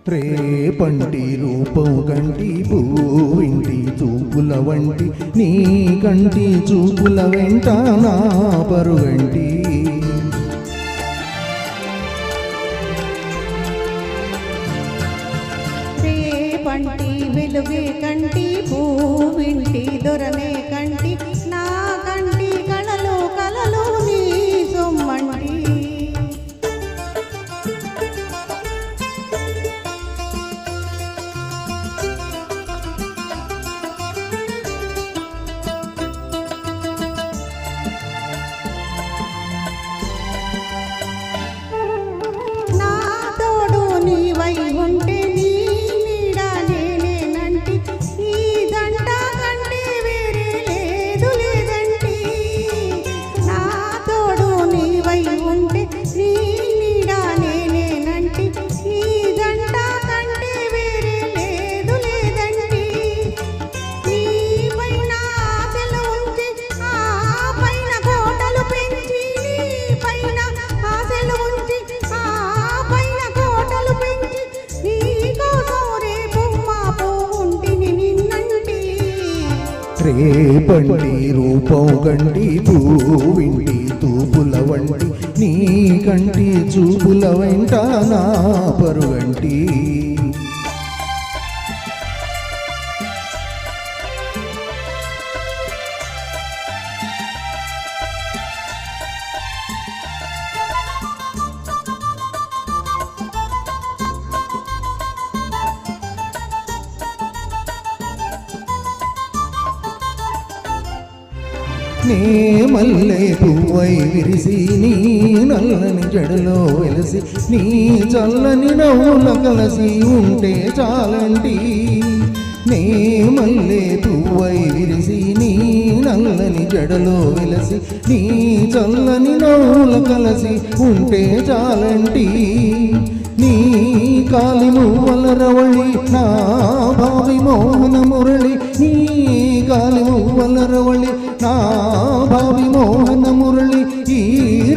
రేపంటి రూపం కంటి పూవింటి చూపుల వంటి నీ కంటి చూపుల వెంట నా పరుగంటి రేపంటి వెలుగే కంటి పూవింటి దొరనే కంటి నా కంటి కళలు కలలు నీ సొమ్మంటి ఉంటే నీ నీడ నేనేనంటి ఈ జంట కంటే వేరే లేదు లేదంటి నా తోడు నీవై ఉంటే నీ నీడ నేనేనంటి ఈ జంట కంటే వేరే లేదు లేదంటి నీ పైన ఆశలు ఉంచి ఆ పైన కోటలు పెంచి నీ పైన ఆశలు ఉంచి ఆ పైన కోటలు పెంచి రేపంటి రూపం కంటి పూవింటి తూపుల వంటి నీ కంటి చూపుల వెంట నా పరుగంటి నే మల్లె పువ్వై విరిసి నీ నల్లని జడలో వెలసి నీ చల్లని నవ్వుల కలసి ఉంటే చాలంటి నే మల్లె పువ్వై విరిసి నీ నల్లని జడలో వెలసి నీ చల్లని నవ్వుల కలసి ఉంటే చాలంటి నీ కాలి మువ్వల రవళి నా భావి మోహన మురళి నీ కాలి మువ్వల రవళి నా భావి మోహన మురళి ఈ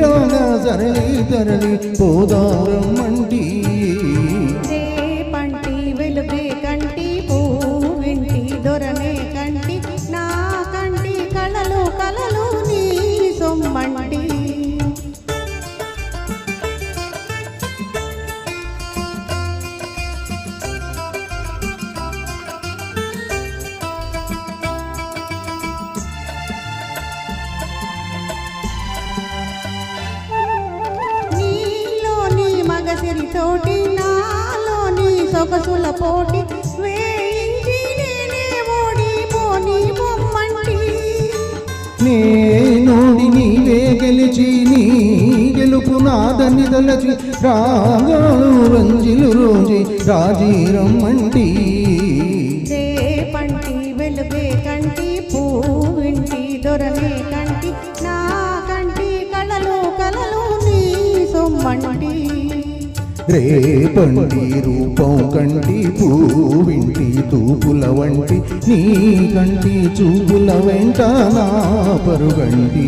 రాగ సరళి తరలి పోదారమ్మంటి రేపంటి వెలుగే కంటి పూవింటి దొరనే కంటి నా కంటి కళలు కలలు నీ సొమ్మంటి తోటి నాలోని సొగసుల పోటీ వేయించి నేనే ఓడిపోని బొమ్మంటి నేనోడి నీవే గెలిచి నీ గెలుపు నాదని దలచి రాగాలు రంజిలు రోజి రాజీరమ్మంటి రేపంటి వెలుగే కంటి పూవింటి దొరనే కంటి నా కంటి కళలు కలలు నీ సొమ్మంటి రేపంటి రూపం కంటి పూవింటి తూపుల వంటి నీ కంటి చూపుల వెంట నా పరుగంటి